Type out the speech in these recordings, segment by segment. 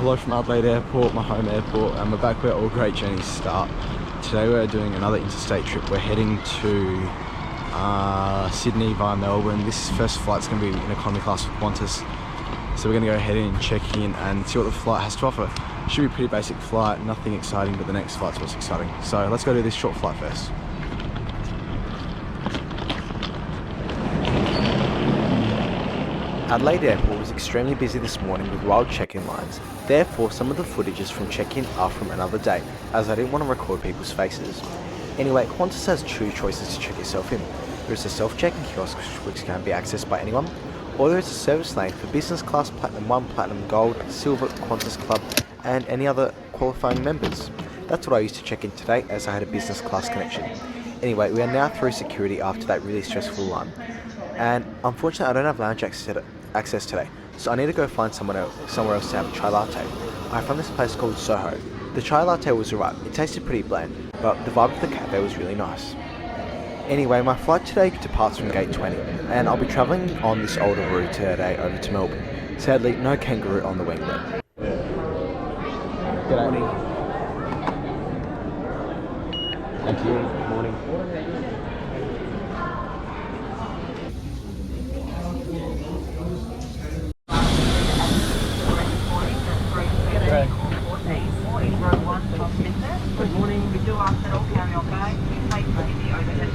hello from Adelaide Airport, my home airport, and we're back where all great journeys start. Today we're doing another interstate trip. We're heading to Sydney via Melbourne. This first flight's going to be in economy class with Qantas. So we're going to go ahead and check in and see what the flight has to offer. Should be a pretty basic flight, nothing exciting, but the next flight's what's exciting. So let's go do this short flight first. Adelaide Airport was extremely busy this morning with wild check-in lines. Therefore, some of the footages from check-in are from another day, as I didn't want to record people's faces. Anyway, Qantas has two choices to check yourself in. There is a self-check-in kiosk which can be accessed by anyone, or there is a service lane for business class, Platinum 1, Platinum Gold, Silver, Qantas Club, and any other qualifying members. That's what I used to check in today, as I had a business class connection. Anyway, we are now through security after that really stressful line. And unfortunately, I don't have lounge access today, so I need to go find somewhere else to have a chai latte. I found this place called Soho. The chai latte was alright, it tasted pretty bland, but the vibe of the cafe was really nice. Anyway, my flight today departs from gate 20, and I'll be travelling on this older route today over to Melbourne. Sadly, no kangaroo on the wing though. Good morning. Thank you. Good morning. Good morning. We do ask that all carry-on bags be placed in the overhead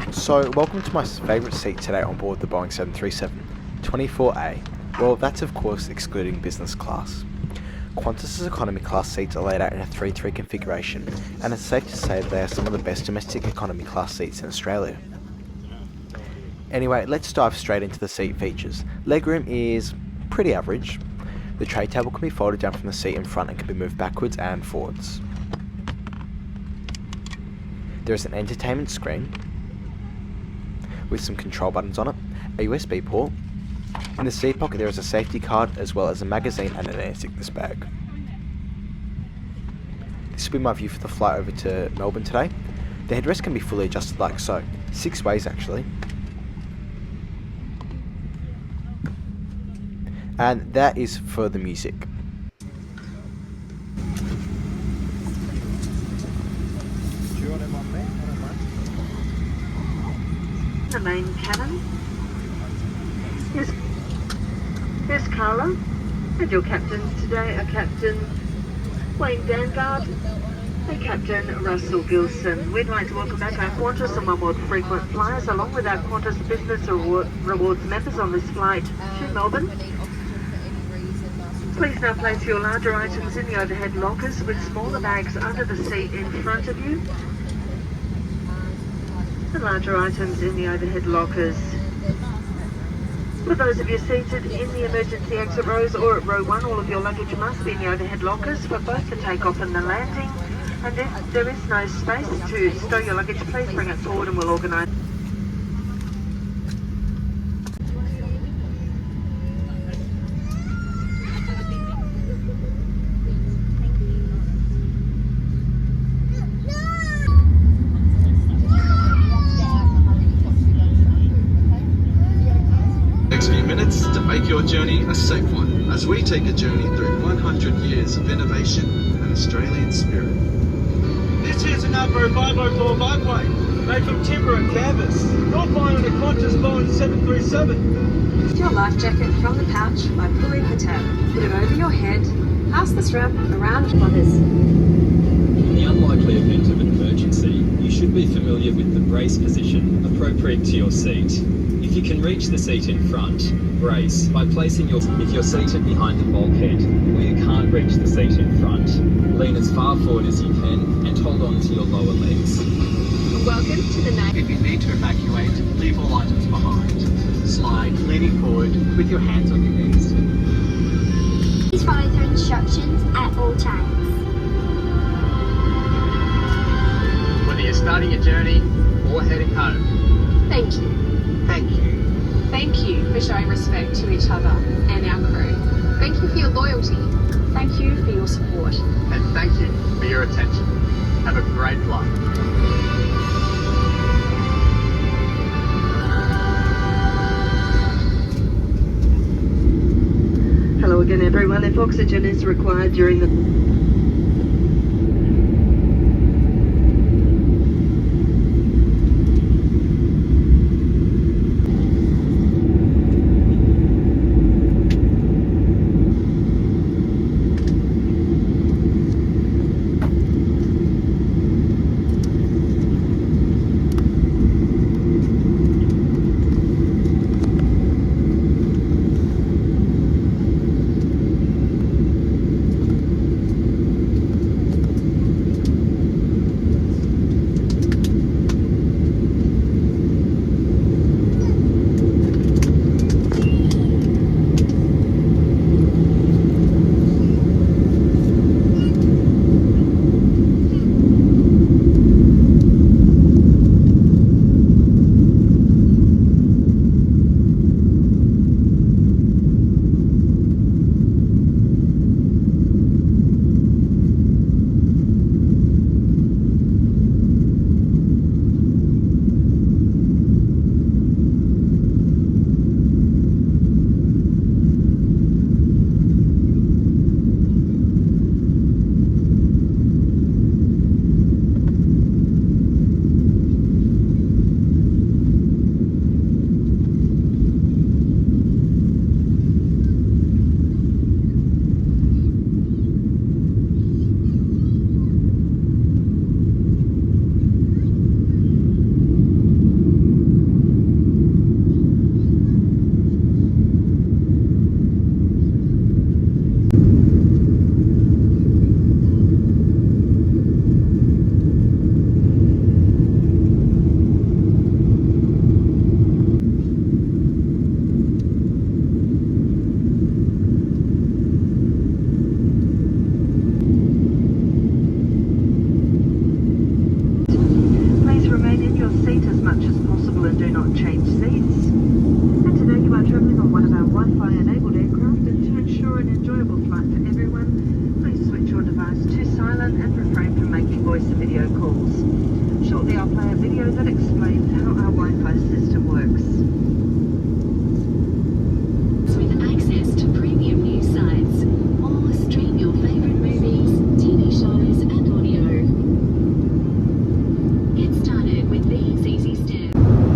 lockers. So, welcome to my favourite seat today on board the Boeing 737, 24A. Well, that's of course excluding business class. Qantas's economy class seats are laid out in a 3-3 configuration, and it's safe to say that they are some of the best domestic economy class seats in Australia. Anyway, let's dive straight into the seat features. Legroom is pretty average. The tray table can be folded down from the seat in front and can be moved backwards and forwards. There is an entertainment screen with some control buttons on it, a USB port. In the seat pocket there is a safety card as well as a magazine and an air sickness bag. This will be my view for the flight over to Melbourne today. The headrest can be fully adjusted like so, 6 ways actually. And that is for the music. The main cabin. Here's Carla, and your captains today are Captain Wayne Dangard and Captain Russell Gilson. We'd like to welcome back our Qantas and One World frequent flyers, along with our Qantas Business Rewards members on this flight to Melbourne. Please now place your larger items in the overhead lockers with smaller bags under the seat in front of you. The larger items in the overhead lockers. For those of you seated in the emergency exit rows or at row 1, all of your luggage must be in the overhead lockers for both the takeoff and the landing. And if there is no space to stow your luggage, please bring it forward and we'll organise. To make your journey a safe one, as we take a journey through 100 years of innovation and Australian spirit. This here's an Avro 504 biplane, made from timber and canvas. You'll find on a Qantas Boeing 737. Lift your life jacket from the pouch by pulling the tab. Put it over your head, pass the strap around Qantas. In the unlikely event of an emergency, you should be familiar with the brace position appropriate to your seat. If you can reach the seat in front, brace by placing if you're seated behind the bulkhead or you can't reach the seat in front, lean as far forward as you can and hold on to your lower legs. Welcome to the night. If you need to evacuate, leave all items behind. Slide, leaning forward with your hands on your knees. Please follow the instructions at all times. Whether you're starting your journey or heading home. Thank you. Thank you. Thank you for showing respect to each other and our crew. Thank you for your loyalty. Thank you for your support. And thank you for your attention. Have a great flight. everyone, if oxygen is required during the...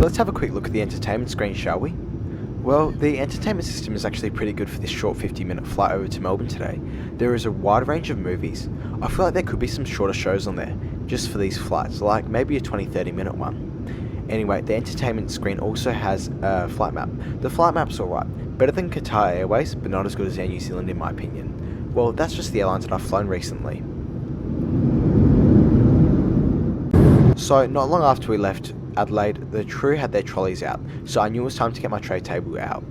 Let's have a quick look at the entertainment screen, shall we? Well, the entertainment system is actually pretty good for this short 50-minute flight over to Melbourne today. There is a wide range of movies. I feel like there could be some shorter shows on there, just for these flights, like maybe a 20-30 minute one. Anyway, the entertainment screen also has a flight map. The flight map's alright, better than Qatar Airways, but not as good as Air New Zealand in my opinion. Well, that's just the airlines that I've flown recently. So, not long after we left Adelaide, the crew had their trolleys out, so I knew it was time to get my tray table out.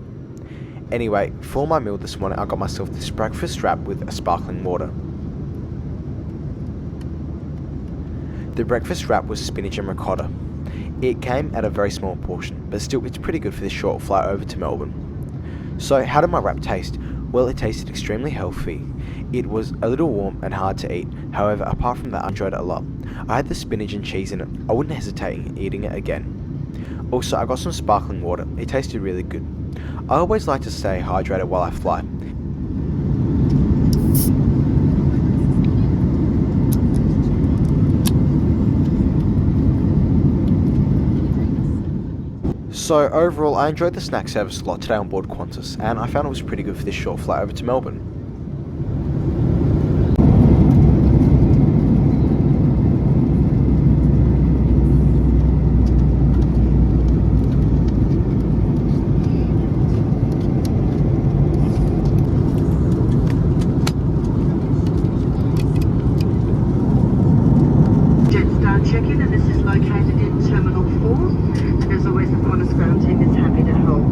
Anyway, for my meal this morning I got myself this breakfast wrap with a sparkling water. The breakfast wrap was spinach and ricotta. It came at a very small portion, but still it's pretty good for this short flight over to Melbourne. So how did my wrap taste? Well, it tasted extremely healthy. It was a little warm and hard to eat, however apart from that I enjoyed it a lot. I had the spinach and cheese in it, I wouldn't hesitate in eating it again. Also, I got some sparkling water, it tasted really good. I always like to stay hydrated while I fly. So overall, I enjoyed the snack service a lot today on board Qantas, and I found it was pretty good for this short flight over to Melbourne. Check-in, and this is located in Terminal 4, and as always the Qantas ground team is happy to help.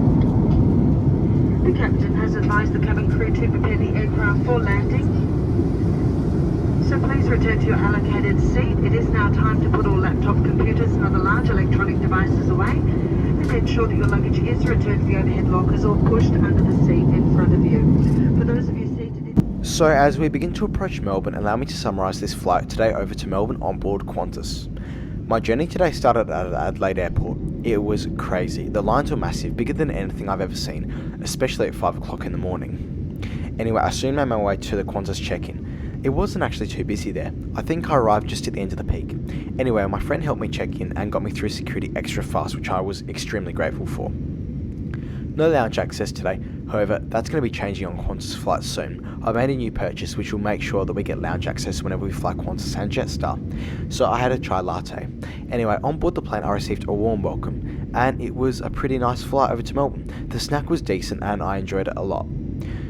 The captain has advised the cabin crew to prepare the aircraft for landing, so please return to your allocated seat. It is now time to put all laptop computers and other large electronic devices away, and ensure that your luggage is returned to the overhead lockers or pushed under the seat in front of you. For those of you seated in... So as we begin to approach Melbourne, allow me to summarise this flight today over to Melbourne on board Qantas. My journey today started at Adelaide Airport. It was crazy. The lines were massive, bigger than anything I've ever seen, especially at 5 o'clock in the morning. Anyway, I soon made my way to the Qantas check-in. It wasn't actually too busy there. I think I arrived just at the end of the peak. Anyway, my friend helped me check in and got me through security extra fast, which I was extremely grateful for. No lounge access today, however, that's going to be changing on Qantas flights soon. I made a new purchase which will make sure that we get lounge access whenever we fly Qantas and Jetstar. So I had a chai latte. Anyway, on board the plane I received a warm welcome, and it was a pretty nice flight over to Melbourne. The snack was decent and I enjoyed it a lot.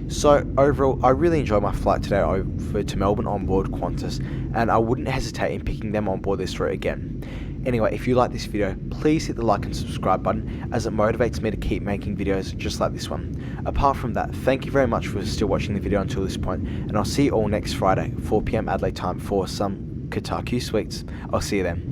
So overall, I really enjoyed my flight today over to Melbourne on board Qantas, and I wouldn't hesitate in picking them on board this route again. Anyway, if you like this video, please hit the like and subscribe button, as it motivates me to keep making videos just like this one. Apart from that, thank you very much for still watching the video until this point, and I'll see you all next Friday, 4 PM Adelaide time, for some Qatar Q Sweets. I'll see you then.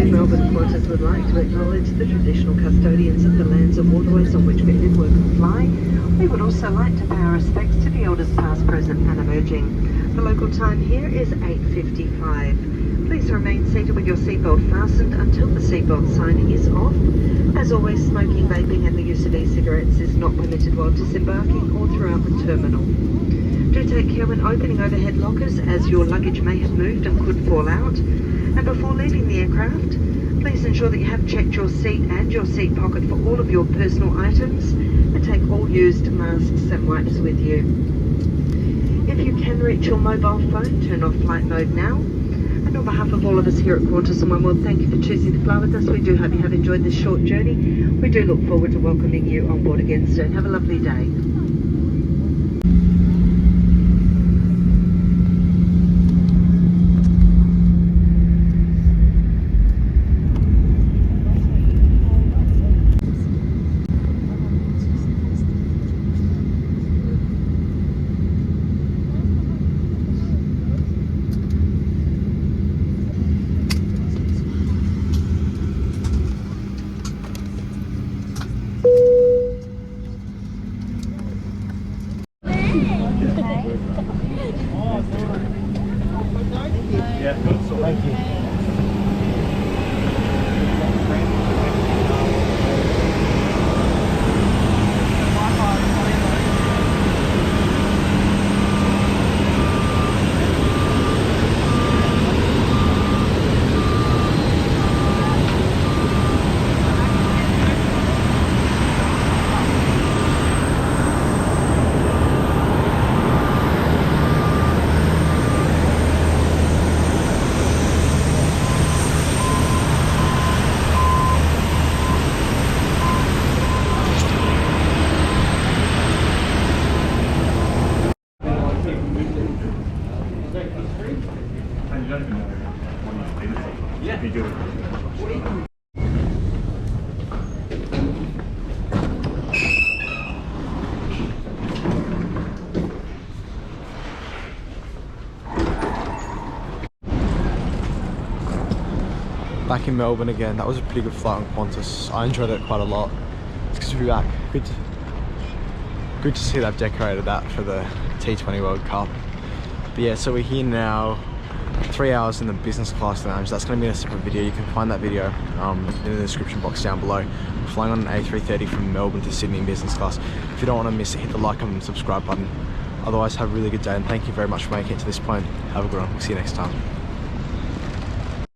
Melbourne Qantas would like to acknowledge the traditional custodians of the lands and waterways on which we live, work and fly. We would also like to pay our respects to the elders past, present and emerging. The local time here is 8:55. Please remain seated with your seatbelt fastened until the seatbelt sign is off. As always, smoking, vaping and the use of e-cigarettes is not permitted while disembarking or throughout the terminal. Do take care when opening overhead lockers, as your luggage may have moved and could fall out. And before leaving the aircraft, please ensure that you have checked your seat and your seat pocket for all of your personal items, and take all used masks and wipes with you. If you can reach your mobile phone, turn off flight mode now. And on behalf of all of us here at Qantas and One World, thank you for choosing to fly with us. We do hope you have enjoyed this short journey. We do look forward to welcoming you on board again soon. Have a lovely day. Thank you. Back in Melbourne again. That was a pretty good flight on Qantas. I enjoyed it quite a lot. It's good to be back. Good to see they've decorated that for the T20 World Cup. But yeah, so we're here now. 3 hours in the business class lounge. That's going to be in a separate video. You can find that video in the description box down below. We're flying on an A330 from Melbourne to Sydney in business class. If you don't want to miss it, hit the like and subscribe button. Otherwise, have a really good day, and thank you very much for making it to this point. Have a good one. We'll see you next time.